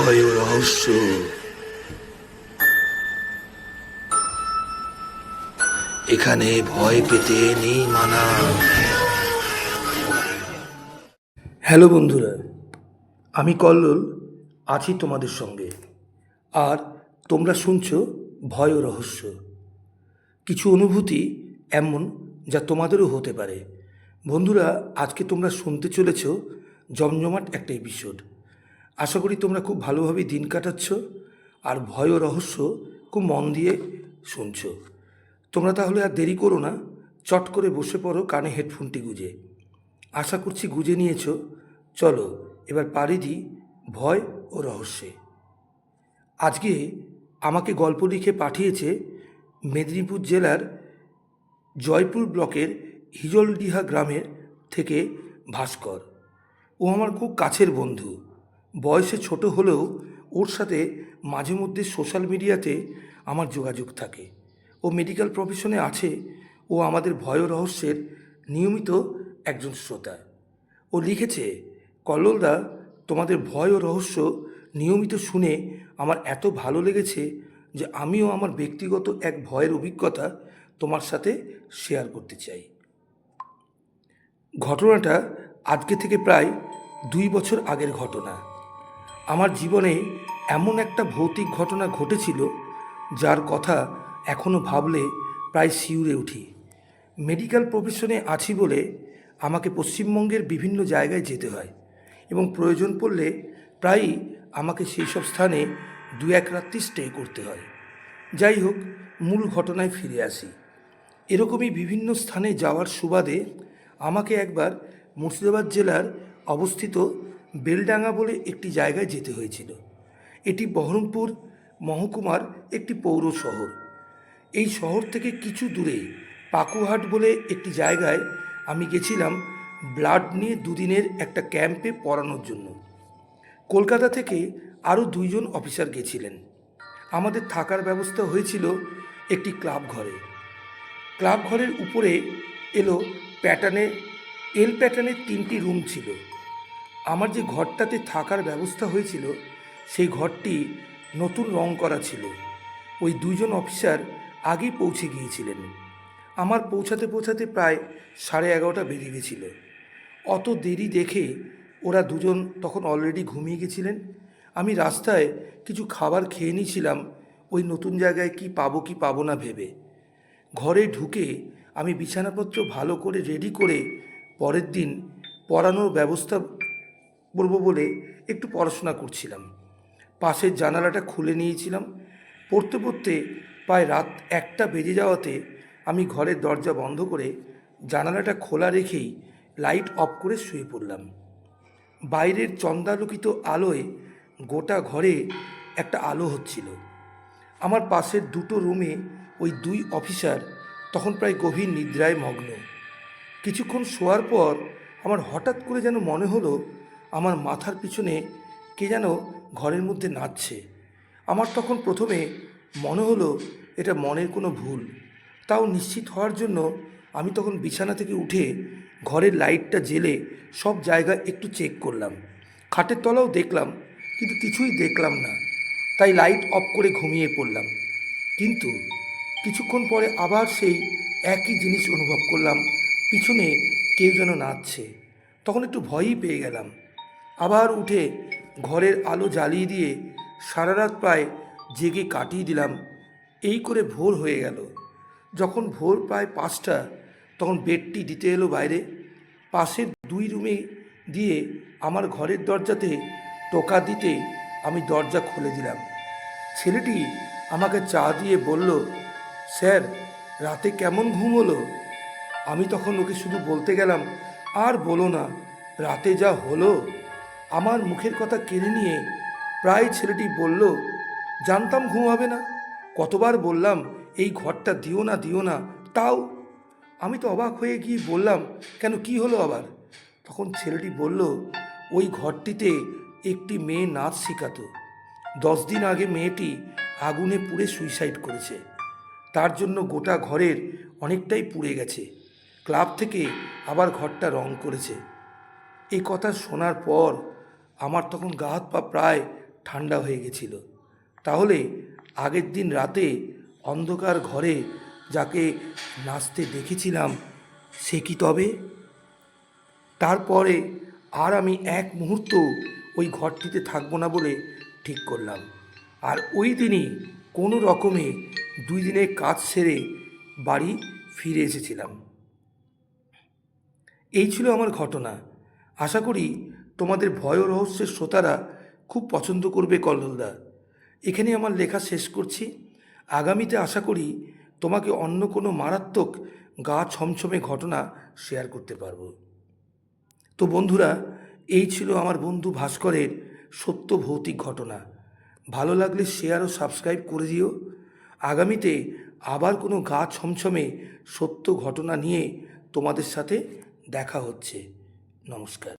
ভয় ও রহস্য। এখানে ভয় পেতে নেই মানা। হ্যালো বন্ধুরা, আমি কল্লোল আছি তোমাদের সঙ্গে। আর তোমরা শুনছো ভয় ও রহস্য। কিছু অনুভূতি এমন যা তোমাদেরও হতে পারে। বন্ধুরা, আজকে তোমরা শুনতে চলেছ জমজমাট একটা এপিসোড। আশা করি তোমরা খুব ভালোভাবে দিন কাটাচ্ছ আর ভয় ও রহস্য খুব মন দিয়ে শুনছো। তোমরা তাহলে আর দেরি করো না, চট করে বসে পড়ো কানে হেডফোনটি গুঁজে। আশা করছি গুঁজে নিয়েছো। চলো এবার পাড়ি দিই ভয় ও রহস্যে। আজকে আমাকে গল্প লিখে পাঠিয়েছে মেদিনীপুর জেলার জয়পুর ব্লকের হিজলডিহা গ্রামের থেকে ভাস্কর। ও আমার খুব কাছের বন্ধু। বয়সে ছোট হলেও ওর সাথে মাঝে মধ্যে সোশ্যাল মিডিয়াতে আমার যোগাযোগ থাকে। ও মেডিকেল প্রফেশনে আছে। ও আমাদের ভয় ও রহস্যের নিয়মিত একজন শ্রোতা। ও লিখেছে, কল্লোলদা, তোমাদের ভয় ও রহস্য নিয়মিত শুনে আমার এত ভালো লেগেছে যে আমিও আমার ব্যক্তিগত এক ভয়ের অভিজ্ঞতা তোমার সাথে শেয়ার করতে চাই। ঘটনাটা আজকে থেকে প্রায় 2 বছর আগের ঘটনা। আমার জীবনে এমন একটা ভৌতিক ঘটনা ঘটেছিল যার কথা এখনও ভাবলে প্রায় শিউরে উঠি। মেডিকেল প্রফেশনে আছি বলে আমাকে পশ্চিমবঙ্গের বিভিন্ন জায়গায় যেতে হয় এবং প্রয়োজন পড়লে প্রায়ই আমাকে সেই সব স্থানে 2-1 রাত্রি স্টে করতে হয়। যাই হোক, মূল ঘটনায় ফিরে আসি। এরকমই বিভিন্ন স্থানে যাওয়ার সুবাদে আমাকে একবার মুর্শিদাবাদ জেলার অবস্থিত বেলডাঙ্গা বলে একটি জায়গায় যেতে হয়েছিল। এটি বহরমপুর মহকুমার একটি পৌর শহর। এই শহর থেকে কিছু দূরে পাকুহাট বলে একটি জায়গায় আমি গেছিলাম ব্লাড নিয়ে 2 দিনের একটা ক্যাম্পে পড়ানোর জন্য। কলকাতা থেকে আরও 2জন অফিসার গেছিলেন। আমাদের থাকার ব্যবস্থা হয়েছিল একটি ক্লাব ঘরে। ক্লাব ঘরের উপরে এল প্যাটার্নের 3টি রুম ছিল। আমার যে ঘরটাতে থাকার ব্যবস্থা হয়েছিল সেই ঘরটি নতুন রং করা ছিল। ওই 2জন অফিসার আগেই পৌঁছে গিয়েছিলেন। আমার পৌঁছাতে প্রায় 11:30 বেজে গেছিল। অত দেরি দেখে ওরা 2জন তখন অলরেডি ঘুমিয়ে গেছিলেন। আমি রাস্তায় কিছু খাবার খেয়ে নিয়েছিলাম ওই নতুন জায়গায় কি পাবো না ভেবে। ঘরে ঢুকে আমি বিছানাপত্র ভালো করে রেডি করে পরের দিন পড়ানোর ব্যবস্থা করবো বলে একটু পড়াশোনা করছিলাম। পাশের জানালাটা খুলে নিয়েছিলাম। পড়তে প্রায় রাত 1টা বেজে যাওয়াতে আমি ঘরের দরজা বন্ধ করে জানালাটা খোলা রেখেই লাইট অফ করে শুয়ে পড়লাম। বাইরের চন্দ্রালোকিত আলোয় গোটা ঘরে একটা আলো হচ্ছিল। আমার পাশের 2টো রুমে ওই 2 অফিসার তখন প্রায় গভীর নিদ্রায় মগ্ন। কিছুক্ষণ শোয়ার পর আমার হঠাৎ করে যেন মনে হলো আমার মাথার পিছনে কে যেন ঘরের মধ্যে নাচছে। আমার তখন প্রথমে মনে হলো এটা মনের কোনো ভুল। তাও নিশ্চিত হওয়ার জন্য আমি তখন বিছানা থেকে উঠে ঘরের লাইটটা জ্বেলে সব জায়গা একটু চেক করলাম। খাটের তলাও দেখলাম, কিন্তু কিছুই দেখলাম না। তাই লাইট অফ করে ঘুমিয়ে পড়লাম। কিন্তু কিছুক্ষণ পরে আবার সেই একই জিনিস অনুভব করলাম, পিছনে কেউ যেন নাচছে। তখন একটু ভয়ই পেয়ে গেলাম। আবার উঠে ঘরের আলো জ্বালিয়ে দিয়ে সারা রাত প্রায় জেগে কাটিয়ে দিলাম। এই করে ভোর হয়ে গেল। যখন ভোর প্রায় 5টা, তখন বেডটি দিতে এলো বাইরে। পাশের 2 রুমে দিয়ে আমার ঘরের দরজাতে টোকা দিতে আমি দরজা খুলে দিলাম। ছেলেটি আমাকে চা দিয়ে বলল, স্যার, রাতে কেমন ঘুম হলো? আমি তখন ওকে শুধু বলতে গেলাম, আর বলো না, রাতে যা হলো। আমার মুখের কথা কেড়ে নিয়ে প্রায় ছেলেটি বলল, জানতাম ঘুম হবে না, কতবার বললাম এই ঘরটা দিও না, তাও। আমি তো অবাক হয়ে গিয়ে বললাম, কেন, কি হলো আবার? তখন ছেলেটি বলল, ওই ঘরটিতে একটি মেয়ে নাচ শেখাতো। 10 দিন আগে মেয়েটি আগুনে পুড়ে সুইসাইড করেছে। তার জন্য গোটা ঘরের অনেকটাই পুড়ে গেছে। ক্লাব থেকে আবার ঘরটা রং করেছে। এই কথা শোনার পর আমার তখন গা হাত পা প্রায় ঠান্ডা হয়ে গেছিল। তাহলে আগের দিন রাতে অন্ধকার ঘরে যাকে নাচতে দেখেছিলাম সে কি তবে? তারপরে আর আমি এক মুহূর্ত ওই ঘরটিতে থাকবো না বলে ঠিক করলাম। আর ওই দিনই কোনো রকমে 2 দিনের কাজ সেরে বাড়ি ফিরে এসেছিলাম। এই ছিল আমার ঘটনা। আশা করি তোমাদের ভয় ও রহস্যের শ্রোতারা খুব পছন্দ করবে কল্লোলদা। এখানে আমার লেখা শেষ করছি। আগামীতে আশা করি তোমাকে অন্য কোনো মারাত্মক গা ছমছমে ঘটনা শেয়ার করতে পারবো। তো বন্ধুরা, এই ছিল আমার বন্ধু ভাস্করের সত্য ভৌতিক ঘটনা। ভালো লাগলে শেয়ার ও সাবস্ক্রাইব করে দিও। আগামীতে আবার কোনো গা ছমছমে সত্য ঘটনা নিয়ে তোমাদের সাথে দেখা হচ্ছে। নমস্কার।